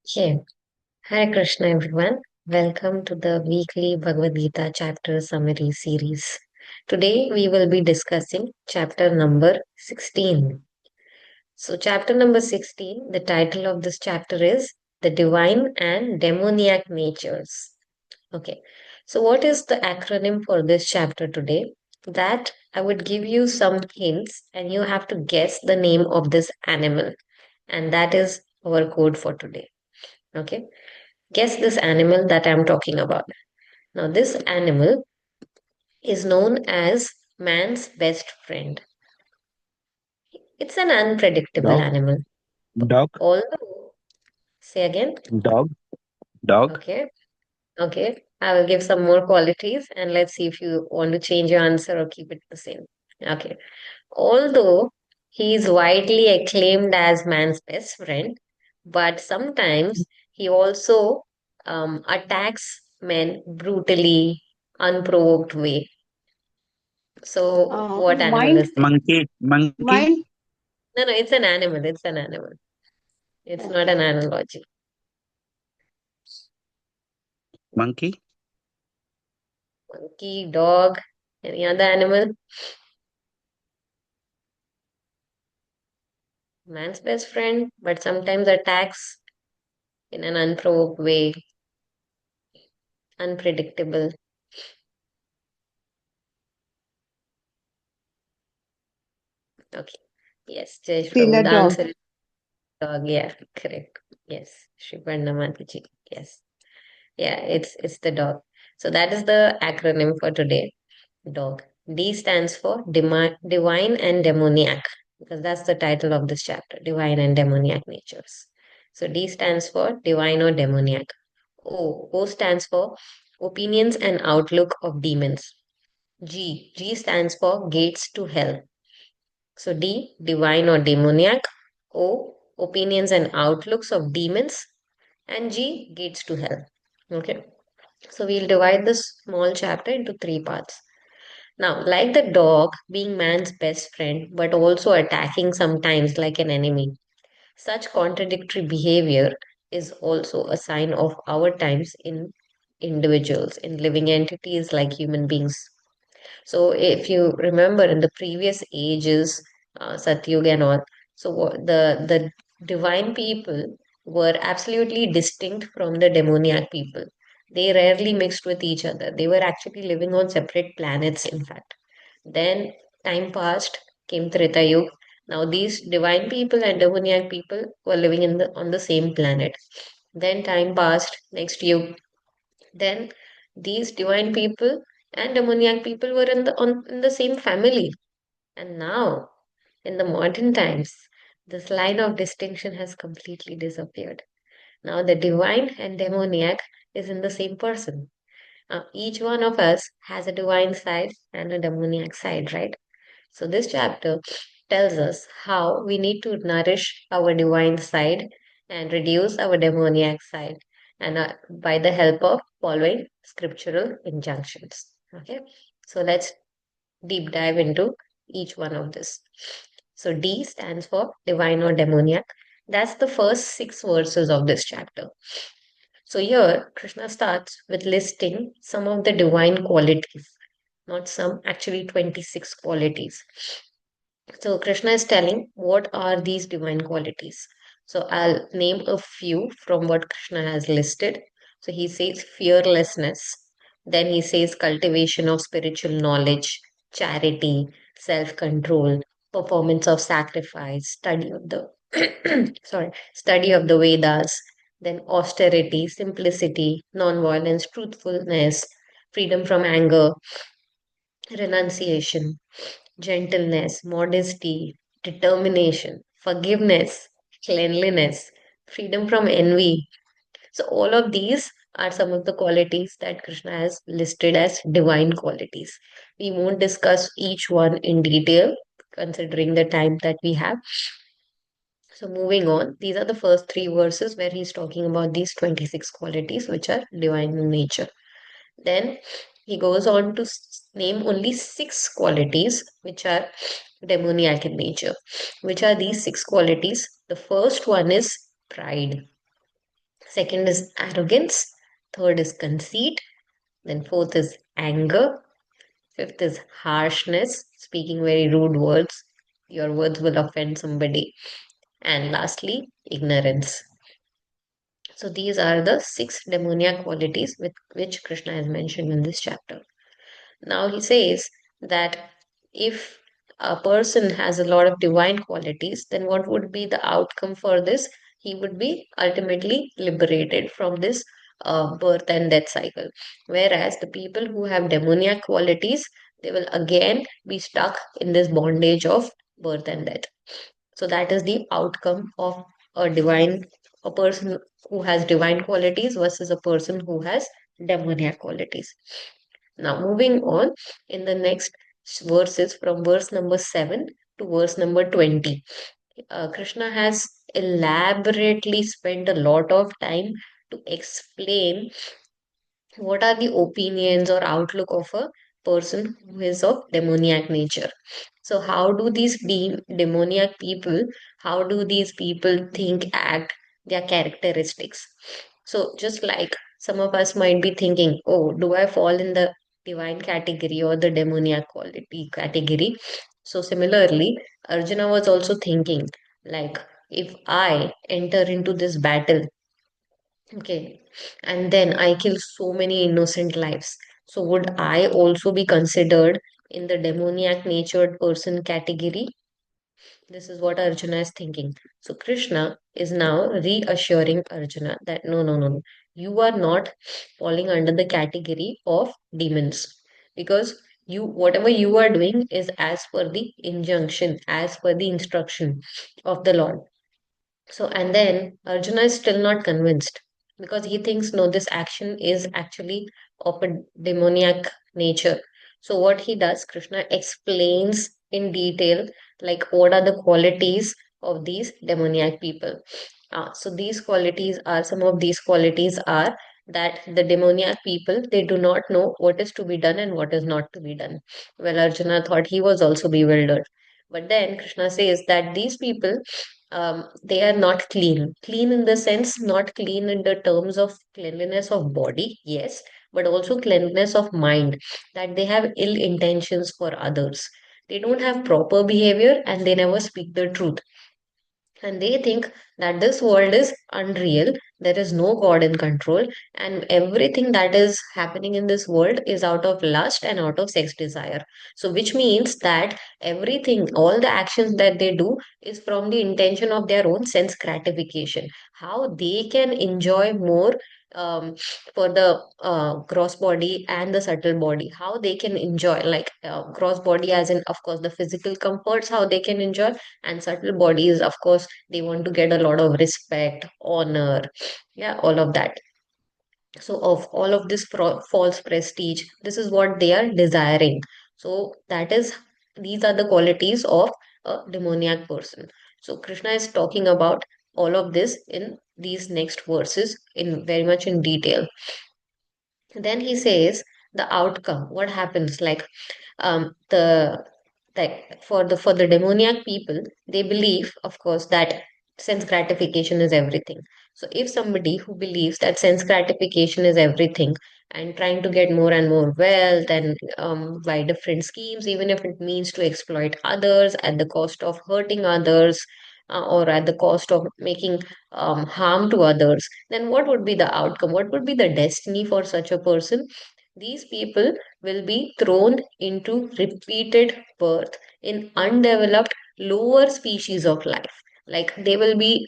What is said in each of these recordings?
Okay. Hare Krishna, everyone. Welcome to the weekly Bhagavad Gita chapter summary series. Today we will be discussing chapter number 16. So, chapter number 16, the title of this chapter is The Divine and Demoniac Natures. Okay. So, what is the acronym for this chapter today? That I would give you some hints and you have to guess the name of this animal. And that is our code for today. Okay. Guess this animal that I'm talking about. Now, this animal is known as man's best friend. It's an unpredictable Dog, animal. dog, Although, say again, dog, dog. okay, okay, I will give some more qualities and let's see if you want to change your answer or keep it the same. Okay, although he is widely acclaimed as man's best friend, but sometimes he also attacks men brutally, unprovoked way. So, what animal Mind, is this? Monkey, mind, No, no, it's an animal. It's an animal. It's not an analogy. monkey, Monkey, dog, any other animal? Man's best friend, but sometimes attacks in an unprovoked way, unpredictable. Okay. Yes, Jai still Prabhu. a The dog. answer is dog. Yeah, correct. Yes, Shriparna Mataji. Yes. Yeah, it's the dog. So that is the acronym for today. Dog. D stands for divine and demoniac, because that's the title of this chapter, divine and demoniac natures. So D stands for divine or demoniac. O stands for opinions and outlook of demons. G stands for gates to hell. So D, divine or demoniac. O, opinions and outlooks of demons. And G, gates to hell. Okay. So we'll divide this small chapter into three parts. Now, like the dog being man's best friend, but also attacking sometimes like an enemy, such contradictory behavior is also a sign of our times in individuals, in living entities like human beings. So, if you remember in the previous ages, Satyuga and all, so the divine people were absolutely distinct from the demoniac people. They rarely mixed with each other. They were actually living on separate planets, in fact. Then time passed, came Treta Yuga. Now these divine people and demoniac people were living in the on the same planet. Then time passed, next Yuga. Then these divine people and demoniac people were in the same family. And now, in the modern times, this line of distinction has completely disappeared. Now the divine and demoniac is in the same person. Each one of us has a divine side and a demoniac side, right? So, this chapter tells us how we need to nourish our divine side and reduce our demoniac side, and by the help of following scriptural injunctions. Okay, so let's deep dive into each one of this. So, D stands for divine or demoniac. That's the first six verses of this chapter. So, here Krishna starts with listing some of the divine qualities, not some, actually 26 qualities. So Krishna is telling what are these divine qualities. So I'll name a few from what Krishna has listed. So he says fearlessness, then he says cultivation of spiritual knowledge, charity, self-control, performance of sacrifice, study of the study of the Vedas, then austerity, simplicity, non-violence, truthfulness, freedom from anger, renunciation, gentleness, modesty, determination, forgiveness, cleanliness, freedom from envy. So, all of these are some of the qualities that Krishna has listed as divine qualities. We won't discuss each one in detail considering the time that we have. So, moving on, these are the first three verses where he's talking about these 26 qualities which are divine in nature. Then he goes on to name only six qualities which are demoniac in nature. Which are these six qualities? The first one is pride. Second is arrogance. Third is conceit. Then fourth is anger. Fifth is harshness, speaking very rude words. Your words will offend somebody. And lastly, ignorance. So these are the six demoniac qualities with which Krishna has mentioned in this chapter. Now he says that if a person has a lot of divine qualities, then what would be the outcome for this? He would be ultimately liberated from this birth and death cycle. Whereas the people who have demoniac qualities, they will again be stuck in this bondage of birth and death. So that is the outcome of a person who has divine qualities versus a person who has demoniac qualities. Now, moving on in the next verses from verse number 7 to verse number 20, Krishna has elaborately spent a lot of time to explain what are the opinions or outlook of a person who is of demoniac nature. So how do these demoniac people, how do these people think, act, their characteristics? So just like some of us might be thinking, oh, do I fall in the divine category or the demoniac quality category? So similarly, Arjuna was also thinking, like, if I enter into this battle, okay, and then I kill so many innocent lives. So would I also be considered in the demoniac natured person category? This is what Arjuna is thinking. So Krishna is now reassuring Arjuna that no, no, no, no. You are not falling under the category of demons, because whatever you are doing is as per the injunction, as per the instruction of the Lord. So, and then Arjuna is still not convinced because he thinks, no, this action is actually of a demoniac nature. So, what he does, Krishna explains in detail, like what are the qualities of these demoniac people. So, these qualities are some of these qualities are that the demoniac people, they do not know what is to be done and what is not to be done. Well, Arjuna thought he was also bewildered. But then Krishna says that these people, they are not clean. Clean in the sense, not clean in the terms of cleanliness of body, yes, but also cleanliness of mind, that they have ill intentions for others. They don't have proper behavior and they never speak the truth, and they think that this world is unreal, there is no god in control, and everything that is happening in this world is out of lust and out of sex desire. So which means that everything, all the actions that they do is from the intention of their own sense gratification, how they can enjoy more, for the gross body and the subtle body, how they can enjoy, like gross body as in of course the physical comforts, how they can enjoy, and subtle bodies, of course, they want to get a lot of respect, honor, yeah, all of that. So of all of this false prestige, this is what they are desiring. So that is, these are the qualities of a demoniac person. So Krishna is talking about all of this in these next verses in very much in detail. Then he says the outcome, what happens, like the like for the demoniac people, they believe, of course, that sense gratification is everything. So if somebody who believes that sense gratification is everything and trying to get more and more wealth and by different schemes, even if it means to exploit others at the cost of hurting others, or at the cost of making harm to others, then what would be the outcome, what would be the destiny for such a person? These people will be thrown into repeated birth in undeveloped lower species of life. Like they will be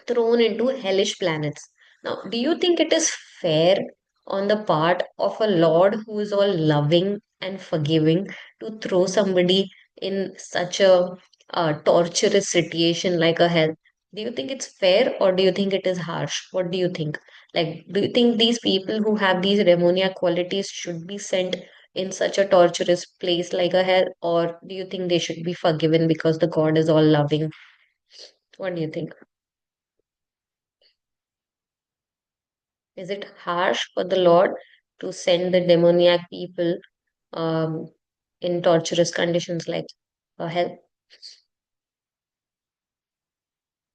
thrown into hellish planets. Now, do you think it is fair on the part of a Lord who is all loving and forgiving to throw somebody in such a torturous situation like a hell? Do you think it's fair or do you think it is harsh? What do you think? Like, do you think these people who have these demoniac qualities should be sent in such a torturous place like a hell, or do you think they should be forgiven because the God is all loving? What do you think? Is it harsh for the Lord to send the demoniac people um, in torturous conditions like hell?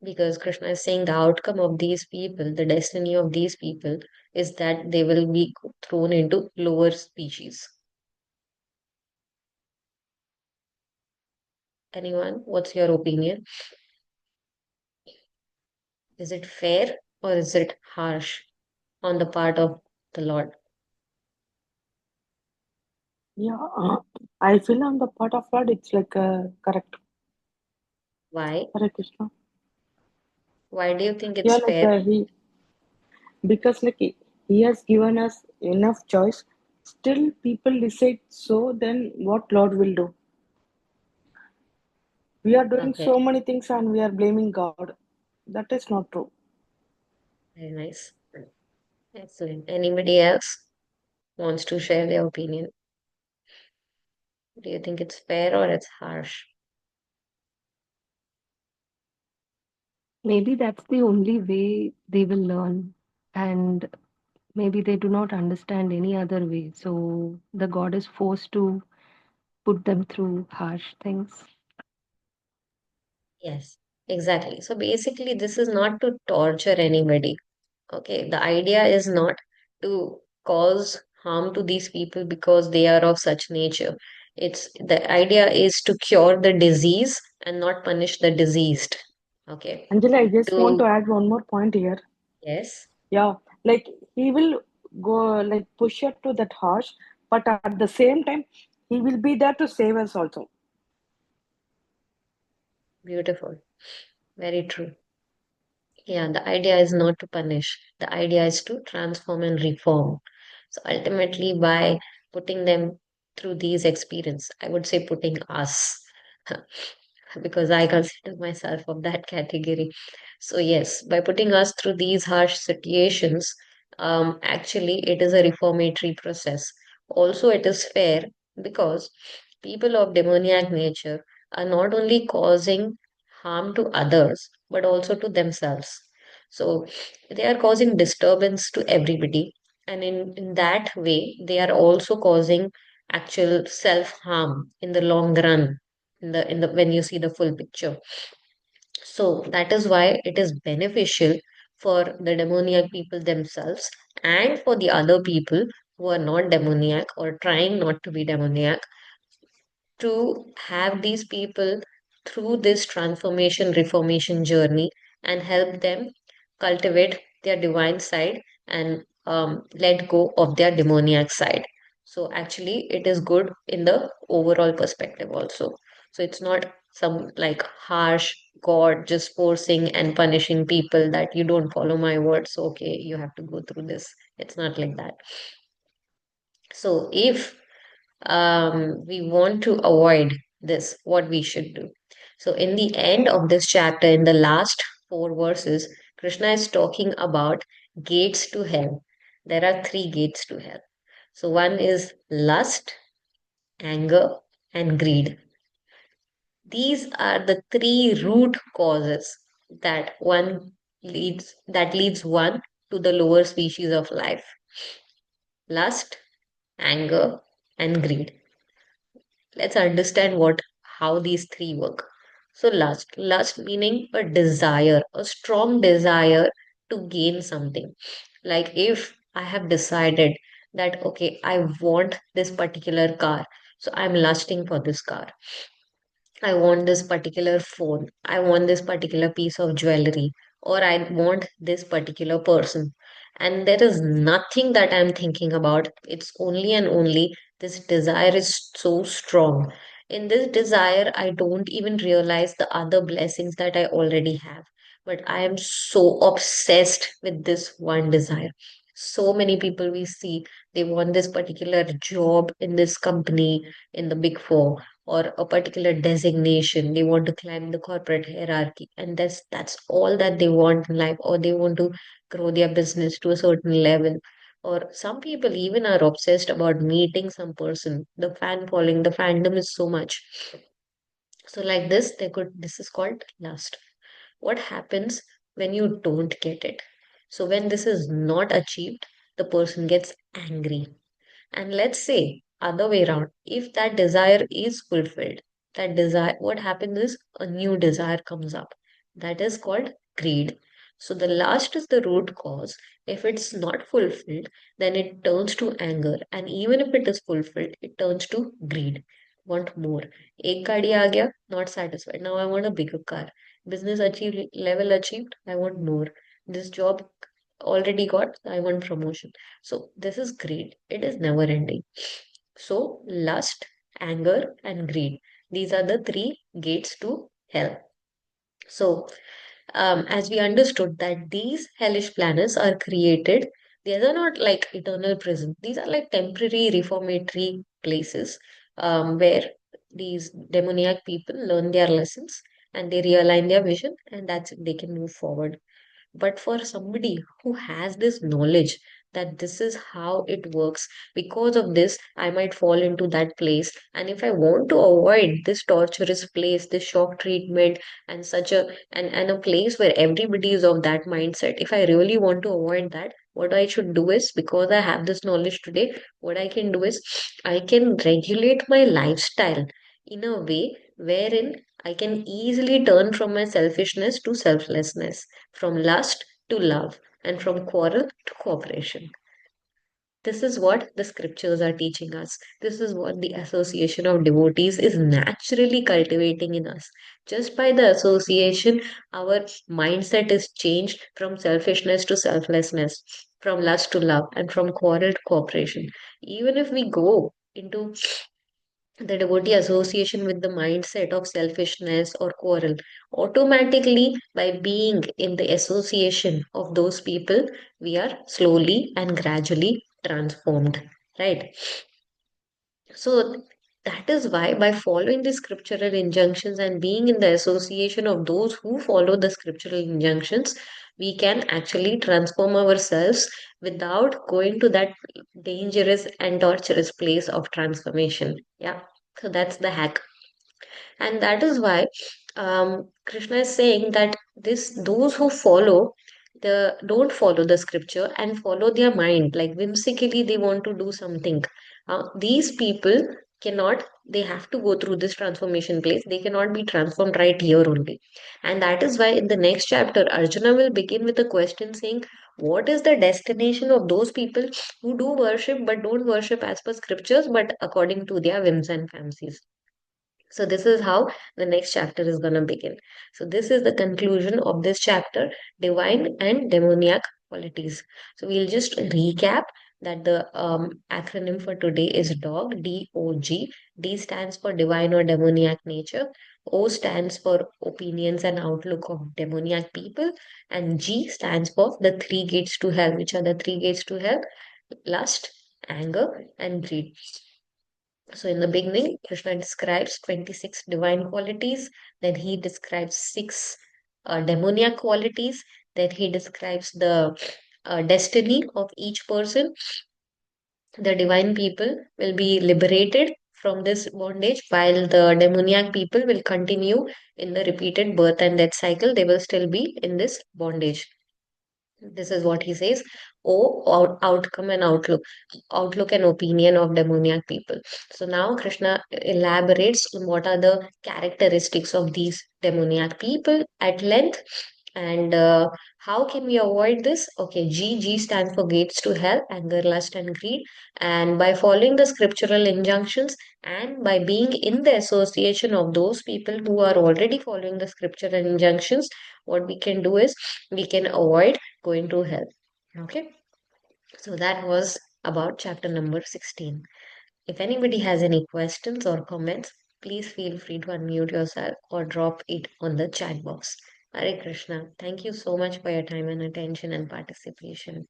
Because Krishna is saying the outcome of these people, the destiny of these people, is that they will be thrown into lower species. Anyone? What's your opinion? Is it fair or is it harsh on the part of the Lord? Yeah, I feel on the part of Lord, it's like correct, Why? correct, Krishna. Why do you think Yeah, it's like fair? because he has given us enough choice. Still, people decide. So then, what Lord will do? We are doing Okay, so many things and we are blaming God. That is not true. very nice. Excellent. Anybody else wants to share their opinion? Do you think it's fair or it's harsh? Maybe that's the only way they will learn. And maybe they do not understand any other way. So the God is forced to put them through harsh things. Yes, exactly. So basically, this is not to torture anybody. Okay, the idea is not to cause harm to these people because they are of such nature. It's the idea is to cure the disease and not punish the diseased. Okay, Angela, I just want to to add one more point here. yes, Yeah, like he will go like push it to that harsh, but at the same time, he will be there to save us also. beautiful, very true. Yeah, the idea is not to punish. The idea is to transform and reform. So ultimately, by putting them through these experience, I would say putting us, because I consider myself of that category. So yes, by putting us through these harsh situations, actually it is a reformatory process. Also, it is fair because people of demoniac nature are not only causing harm to others, but also to themselves. So they are causing disturbance to everybody. And in that way, they are also causing actual self-harm in the long run, in the when you see the full picture. So that is why it is beneficial for the demoniac people themselves and for the other people who are not demoniac or trying not to be demoniac to have these people through this transformation reformation journey and help them cultivate their divine side and let go of their demoniac side. So actually it is good in the overall perspective also. So it's not some like harsh god just forcing and punishing people that you don't follow my words, okay, you have to go through this. It's not like that. So if we want to avoid this, what we should do. So, in the end of this chapter, in the last four verses, Krishna is talking about gates to hell. There are three gates to hell. So, one is lust, anger, and greed. These are the three root causes that leads one to the lower species of life: lust, anger, and greed. Let's understand what how these three work. So lust meaning a desire, a strong desire to gain something. Like if I have decided that okay, I want this particular car, so I'm lusting for this car. I want this particular phone. I want this particular piece of jewelry, or I want this particular person. And there is nothing that I'm thinking about. It's only and only this desire is so strong. In this desire, I don't even realize the other blessings that I already have. But I am so obsessed with this one desire. So many people we see, they want this particular job in this company, in the big four, or a particular designation. They want to climb the corporate hierarchy, and that's all that they want in life, or they want to grow their business to a certain level. Or some people even are obsessed about meeting some person. The fan following, the fandom is so much. So like this is called lust. What happens when you don't get it? So when this is not achieved, the person gets angry. And let's say other way around, if that desire is fulfilled, that desire, what happens is a new desire comes up. That is called greed. So the last is the root cause. If it's not fulfilled, then it turns to anger. And even if it is fulfilled, it turns to greed. Want more. Ek gaadi aa gaya, not satisfied. Now I want a bigger car. Business achieved, level achieved, I want more. This job already got, I want promotion. So this is greed. It is never ending. So lust, anger, and greed. These are the three gates to hell. So as we understood that these hellish planets are created, these are not like eternal prison. These are like temporary reformatory places where these demoniac people learn their lessons and they realign their vision, and that's it, they can move forward. But for somebody who has this knowledge that this is how it works, because of this, I might fall into that place. And if I want to avoid this torturous place, this shock treatment, and such and a place where everybody is of that mindset, if I really want to avoid that, what I should do is, because I have this knowledge today, what I can do is I can regulate my lifestyle in a way wherein I can easily turn from my selfishness to selflessness, from lust to love, and from quarrel to cooperation. This is what the scriptures are teaching us. This is what the association of devotees is naturally cultivating in us. Just by the association, our mindset is changed from selfishness to selflessness, from lust to love, and from quarrel to cooperation. Even if we go into the devotee association with the mindset of selfishness or quarrel, automatically by being in the association of those people, we are slowly and gradually transformed, right? So that is why by following the scriptural injunctions and being in the association of those who follow the scriptural injunctions, we can actually transform ourselves without going to that dangerous and torturous place of transformation. Yeah. So that's the hack. And that is why Krishna is saying that this those who follow the don't follow the scripture and follow their mind, like whimsically they want to do something. These people cannot, they have to go through this transformation place. They cannot be transformed right here only. And that is why in the next chapter, Arjuna will begin with a question saying, what is the destination of those people who do worship but don't worship as per scriptures but according to their whims and fancies? So this is how the next chapter is going to begin. So this is the conclusion of this chapter, divine and demoniac qualities. So we'll just recap that the acronym for today is DOG, D-O-G. D stands for divine or demoniac nature. O stands for opinions and outlook of demoniac people. And G stands for the three gates to hell. Which are the three gates to hell? Lust, anger, and greed. So, in the beginning, Krishna describes 26 divine qualities, then he describes six demoniac qualities, then he describes the destiny of each person. The divine people will be liberated from this bondage, while the demoniac people will continue in the repeated birth and death cycle. They will still be in this bondage. This is what he says. Outcome and outlook and opinion of demoniac people. So now Krishna elaborates on what are the characteristics of these demoniac people at length, and how can we avoid this? Okay, G stands for gates to hell, anger, lust, and greed. And by following the scriptural injunctions and by being in the association of those people who are already following the scriptural injunctions, what we can do is we can avoid going to hell. Okay, so that was about chapter number 16. If anybody has any questions or comments, please feel free to unmute yourself or drop it on the chat box. Hare Krishna. Thank you so much for your time and attention and participation.